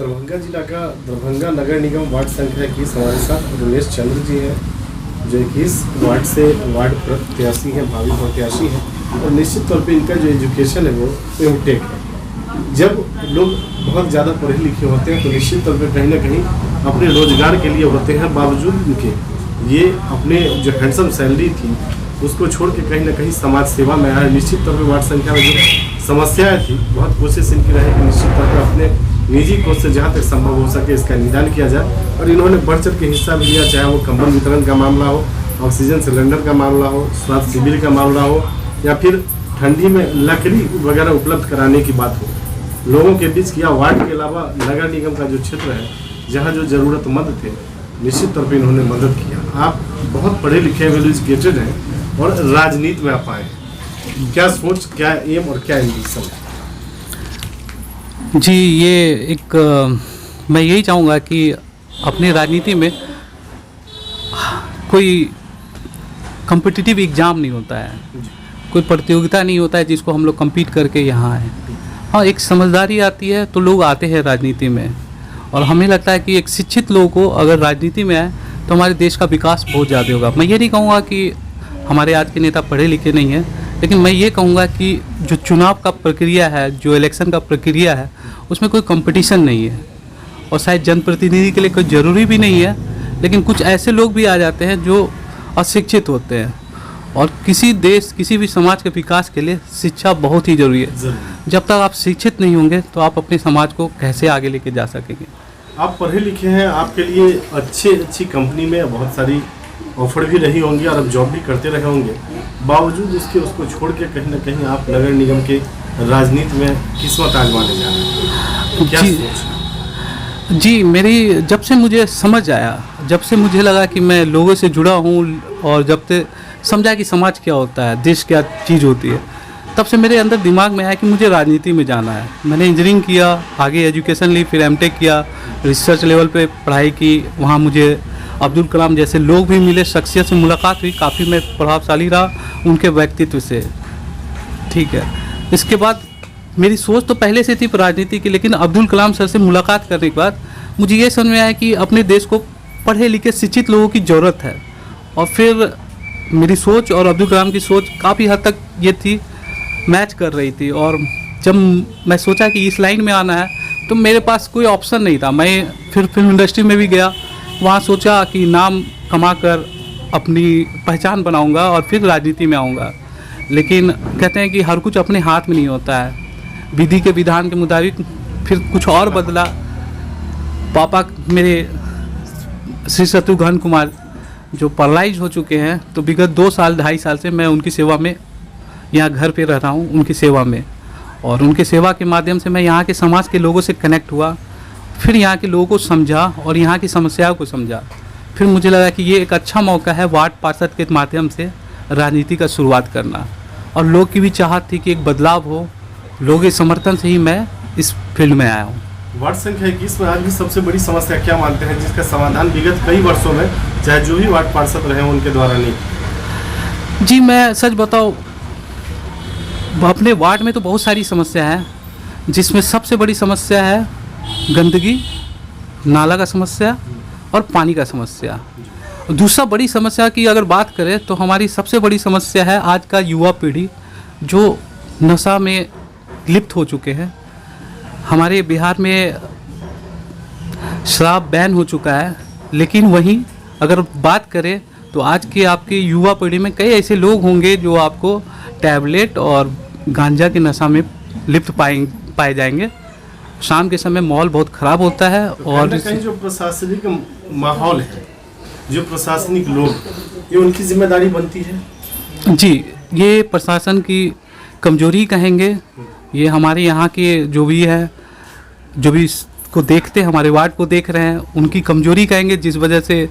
दरभंगा जिला का दरभंगा नगर निगम वार्ड संख्या 21 हमारे साथ रमेश चंद्र जी हैं, जो 21 वार्ड से वार्ड प्रत्याशी हैं, भावी प्रत्याशी हैं। और निश्चित तौर पे इनका जो एजुकेशन है वो एमटेक है। जब लोग बहुत ज़्यादा पढ़े लिखे होते हैं तो निश्चित तौर पे कहीं ना कहीं अपने रोजगार के लिए होते हैं, बावजूद उनके ये अपने जो हैंडसम सैलरी थी उसको छोड़ के कहीं ना कहीं समाज सेवा में आया। निश्चित तौर पे वार्ड संख्या में जो समस्याएं थी, बहुत कोशिश इनकी रही कि निश्चित तौर पे अपने निजी कोष से जहाँ तक संभव हो सके इसका निदान किया जाए। और इन्होंने बढ़ चढ़ के हिस्सा भी लिया, चाहे वो कंबल वितरण का मामला हो, ऑक्सीजन सिलेंडर का मामला हो, स्वास्थ्य शिविर का मामला हो, या फिर ठंडी में लकड़ी वगैरह उपलब्ध कराने की बात हो। लोगों के बीच किया। वार्ड के अलावा नगर निगम का जो क्षेत्र है, जहाँ जो ज़रूरतमंद थे, निश्चित तौर पर इन्होंने मदद किया। आप बहुत पढ़े लिखे वेल एजुकेटेड हैं और राजनीति में आप आए, क्या सोच, क्या एम और क्या एम्बिशन है? जी, ये एक मैं यही चाहूँगा कि अपने राजनीति में कोई कॉम्पिटिटिव एग्ज़ाम नहीं होता है, कोई प्रतियोगिता नहीं होता है जिसको हम लोग कम्पीट करके यहाँ आए। हाँ, एक समझदारी आती है तो लोग आते हैं राजनीति में, और हमें लगता है कि एक शिक्षित लोगों को अगर राजनीति में आए तो हमारे देश का विकास बहुत ज़्यादा होगा। मैं ये नहीं कहूँगा कि हमारे आज के नेता पढ़े लिखे नहीं हैं, लेकिन मैं ये कहूँगा कि जो चुनाव का प्रक्रिया है, जो इलेक्शन का प्रक्रिया है, उसमें कोई कंपटीशन नहीं है। और शायद जनप्रतिनिधि के लिए कोई ज़रूरी भी नहीं है, लेकिन कुछ ऐसे लोग भी आ जाते हैं जो अशिक्षित होते हैं। और किसी देश, किसी भी समाज के विकास के लिए शिक्षा बहुत ही ज़रूरी है। जब तक आप शिक्षित नहीं होंगे तो आप अपने समाज को कैसे आगे लेके जा सकेंगे। आप पढ़े लिखे हैं, आपके लिए अच्छी कंपनी में बहुत सारी ऑफर भी रही होंगी और आप जॉब भी करते रहे होंगे, बावजूद इसके उसको छोड़ के कहीं ना कहीं आप नगर निगम के राजनीति में किस्मत आजमाने जा रहे हैं। क्या सोच? जी, मेरी जब से मुझे समझ आया, जब से मुझे लगा कि मैं लोगों से जुड़ा हूँ, और जब से समझा कि समाज क्या होता है, देश क्या चीज़ होती है, तब से मेरे अंदर दिमाग में आया कि मुझे राजनीति में जाना है। मैंने इंजीनियरिंग किया, आगे एजुकेशन ली, फिर एमटेक किया, रिसर्च लेवल पे पढ़ाई की। वहाँ मुझे अब्दुल कलाम जैसे लोग भी मिले, शख्सियत से मुलाकात हुई, काफ़ी मैं प्रभावशाली रहा उनके व्यक्तित्व से। ठीक है, इसके बाद मेरी सोच तो पहले से थी राजनीति की, लेकिन अब्दुल कलाम सर से मुलाकात करने के बाद मुझे ये समझ में आया कि अपने देश को पढ़े लिखे शिक्षित लोगों की ज़रूरत है। और फिर मेरी सोच और अब्दुल कलाम की सोच काफ़ी हद तक ये थी, मैच कर रही थी। और जब मैं सोचा कि इस लाइन में आना है तो मेरे पास कोई ऑप्शन नहीं था। मैं फिर फिल्म इंडस्ट्री में भी गया, वहाँ सोचा कि नाम कमाकर अपनी पहचान बनाऊंगा और फिर राजनीति में आऊँगा। लेकिन कहते हैं कि हर कुछ अपने हाथ में नहीं होता है। विधि के विधान के मुताबिक फिर कुछ और बदला। पापा मेरे श्री शत्रुघ्न कुमार जो पैरालाइज हो चुके हैं, तो विगत 2 साल 2.5 साल से मैं उनकी सेवा में यहाँ घर पे रह रहा हूँ, उनकी सेवा में। और उनकी सेवा के माध्यम से मैं यहाँ के समाज के लोगों से कनेक्ट हुआ, फिर यहाँ के लोगों को समझा और यहाँ की समस्याओं को समझा। फिर मुझे लगा कि ये एक अच्छा मौका है वार्ड पार्षद के माध्यम से राजनीति का शुरुआत करना। और लोग की भी चाहत थी कि एक बदलाव हो, लोगों के समर्थन से ही मैं इस फील्ड में आया हूँ। वार्ड संख्या 21 में आज भी सबसे बड़ी समस्या क्या मानते हैं जिसका समाधान विगत कई वर्षों में चाहे जो भी वार्ड पार्षद रहे उनके द्वारा नहीं? जी, मैं सच बताऊँ, अपने वार्ड में तो बहुत सारी समस्या है, जिसमें सबसे बड़ी समस्या है गंदगी, नाला का समस्या और पानी का समस्या। दूसरा बड़ी समस्या की अगर बात करें तो हमारी सबसे बड़ी समस्या है आज का युवा पीढ़ी जो नशा में लिप्त हो चुके हैं। हमारे बिहार में शराब बैन हो चुका है, लेकिन वहीं अगर बात करें तो आज के आपके युवा पीढ़ी में कई ऐसे लोग होंगे जो आपको टैबलेट और गांजा के नशा में लिप्त पाए जाएंगे। शाम के समय माहौल बहुत ख़राब होता है। और कहीं जो प्रशासनिक माहौल है, जो प्रशासनिक लोग, ये उनकी जिम्मेदारी बनती है। जी, ये प्रशासन की कमजोरी कहेंगे। ये हमारे यहाँ के जो भी है, जो भी को देखते हैं, हमारे वार्ड को देख रहे हैं, उनकी कमजोरी कहेंगे, जिस वजह से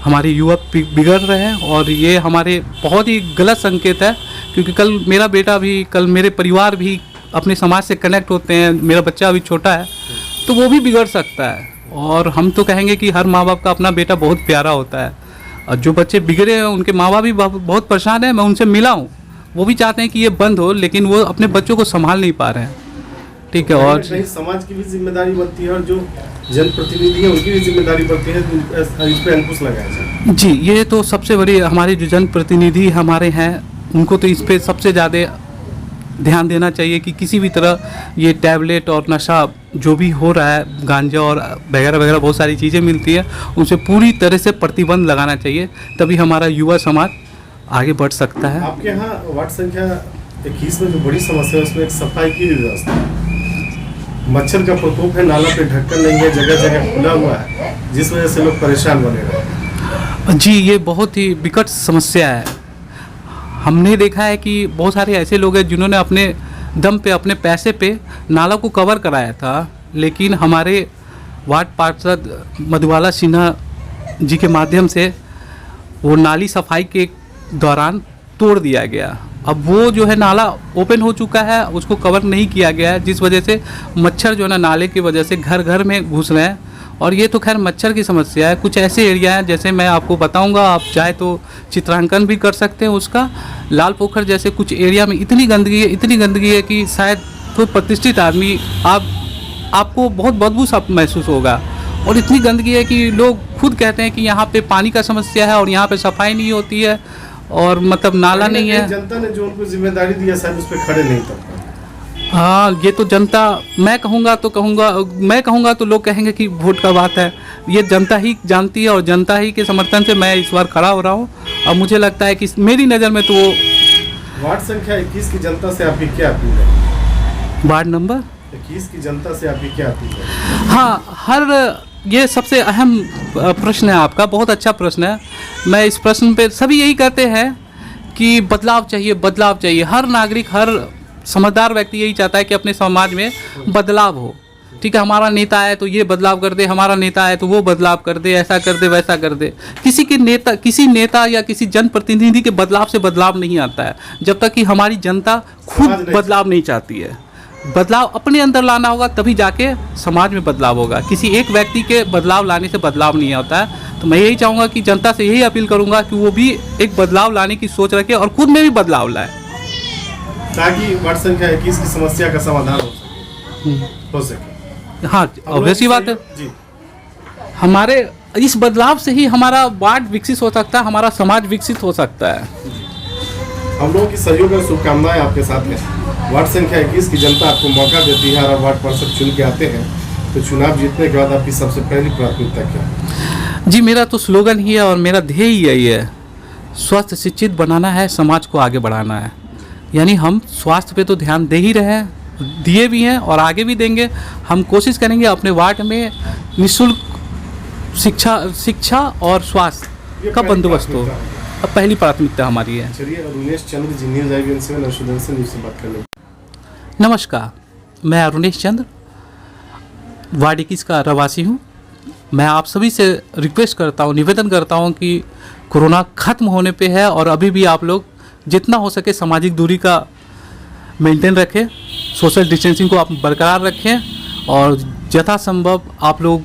हमारे युवा बिगड़ रहे हैं। और ये हमारे बहुत ही गलत संकेत है, क्योंकि कल मेरा बेटा भी, कल मेरे परिवार भी अपने समाज से कनेक्ट होते हैं, मेरा बच्चा अभी छोटा है तो वो भी बिगड़ सकता है। और हम तो कहेंगे कि हर माँ बाप का अपना बेटा बहुत प्यारा होता है, और जो बच्चे बिगड़े हैं उनके माँ बाप भी बहुत परेशान हैं। मैं उनसे मिला हूँ, वो भी चाहते हैं कि ये बंद हो, लेकिन वो अपने बच्चों को संभाल नहीं पा रहे हैं। ठीक है। कहीं और ना कहीं समाज की भी जिम्मेदारी बनती है और जो जनप्रतिनिधि है उनकी भी जिम्मेदारी बनती है इस पे अंकुश लगाया जाए। जी, ये तो सबसे बड़ी हमारी जो जनप्रतिनिधि हमारे हैं उनको तो इस पे सबसे ज़्यादा ध्यान देना चाहिए कि किसी भी तरह ये टैबलेट और नशा जो भी हो रहा है, गांजा और वगैरह वगैरह बहुत सारी चीज़ें मिलती है, उनसे पूरी तरह से प्रतिबंध लगाना चाहिए, तभी हमारा युवा समाज आगे बढ़ सकता है। आपके यहाँ वार्ड संख्या 21 में जो बड़ी समस्या है उसमें एक सफाई की भी व्यवस्था है। मच्छर का प्रकोप है, नाला पे ढक्कन नहीं है, जगह जगह खुला हुआ है, जिस वजह से लोग परेशान बने रहे हैं। जी, ये बहुत ही विकट समस्या है। हमने देखा है कि बहुत सारे ऐसे लोग हैं जिन्होंने अपने दम पे, अपने पैसे पे नाला को कवर कराया था, लेकिन हमारे वार्ड पार्षद मधुबाला सिन्हा जी के माध्यम से वो नाली सफाई के दौरान तोड़ दिया गया। अब वो जो है नाला ओपन हो चुका है, उसको कवर नहीं किया गया है, जिस वजह से मच्छर जो है ना नाले की वजह से घर घर में घुस रहे हैं। और ये तो खैर मच्छर की समस्या है। कुछ ऐसे एरिया हैं, जैसे मैं आपको बताऊंगा, आप चाहे तो चित्रांकन भी कर सकते हैं उसका। लाल पोखर जैसे कुछ एरिया में इतनी गंदगी है कि शायद कोई प्रतिष्ठित आदमी आपको बहुत बदबू सा महसूस होगा। और इतनी गंदगी है कि लोग खुद कहते हैं कि यहाँ पे पानी का समस्या है और यहाँ पे सफाई नहीं होती है और मतलब नाला नहीं है। जनता ने जो उनको जिम्मेदारी दिया शायद उस पर खड़े नहीं कर पाए। हाँ, ये तो जनता, मैं कहूँगा तो लोग कहेंगे कि वोट का बात है। ये जनता ही जानती है और जनता ही के समर्थन से मैं इस बार खड़ा हो रहा हूँ। और मुझे लगता है कि मेरी नज़र में तो वो वार्ड संख्या 21 की जनता से आपकी क्या अपील है? वार्ड नंबर 21 की जनता से आपकी क्या अपील है? हाँ, ये सबसे अहम प्रश्न है आपका, बहुत अच्छा प्रश्न है। मैं इस प्रश्न पे सभी यही कहते हैं कि बदलाव चाहिए। हर नागरिक, हर समझदार व्यक्ति यही चाहता है कि अपने समाज में बदलाव हो। ठीक है, हमारा नेता है तो ये बदलाव कर दे, हमारा नेता है तो वो बदलाव कर दे, ऐसा कर दे, वैसा कर दे। किसी नेता या किसी जनप्रतिनिधि के बदलाव से बदलाव नहीं आता है, जब तक कि हमारी जनता खुद बदलाव नहीं चाहती है। बदलाव अपने अंदर लाना होगा, तभी जाके समाज में बदलाव होगा। किसी एक व्यक्ति के बदलाव लाने से बदलाव नहीं होता है। तो मैं यही चाहूँगा कि जनता से यही अपील करूँगा कि वो भी एक बदलाव लाने की सोच रखे और खुद में भी बदलाव लाए, ताकि वार्ड संख्या 21 की समस्या का समाधान हो सके। हाँ, ऑब्वियसली बात है जी। हमारे इस बदलाव से ही हमारा वार्ड विकसित हो सकता है, हमारा समाज विकसित हो सकता है। हम लोगों की सहयोग और शुभकामनाएं आपके साथ हैं। वार्ड संख्या 21 की जनता आपको मौका देती है और आप वार्ड पार्षद चुन के आते हैं, तो चुनाव जीतने के बाद आपकी सबसे पहली प्राथमिकता क्या है? जी, मेरा तो स्लोगन ही है और मेरा ध्येय यही है, स्वस्थ शिक्षित बनाना है, समाज को आगे बढ़ाना है। यानी हम स्वास्थ्य पे तो ध्यान दे ही रहे हैं, दिए भी हैं और आगे भी देंगे। हम कोशिश करेंगे अपने वार्ड में निःशुल्क शिक्षा और स्वास्थ्य का बंदोबस्त हो। अब पहली प्राथमिकता हमारी है। चलिए, अरुणेश चंद्र जी, न्यूज़ IVN से बात करने। नमस्कार, मैं अरुणेश चंद्र वार्ड 21 का रहवासी हूँ। मैं आप सभी से रिक्वेस्ट करता हूँ, निवेदन करता हूँ कि कोरोना ख़त्म होने पे है और अभी भी आप लोग जितना हो सके सामाजिक दूरी का मेंटेन रखें, सोशल डिस्टेंसिंग को आप बरकरार रखें और यथासंभव आप लोग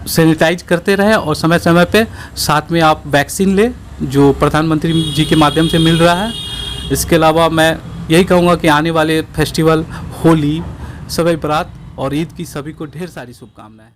सैनिटाइज करते रहें और समय समय पे साथ में आप वैक्सीन लें जो प्रधानमंत्री जी के माध्यम से मिल रहा है। इसके अलावा मैं यही कहूँगा कि आने वाले फेस्टिवल, होली, शब-ए-बारात और ईद की सभी को ढेर सारी शुभकामनाएं।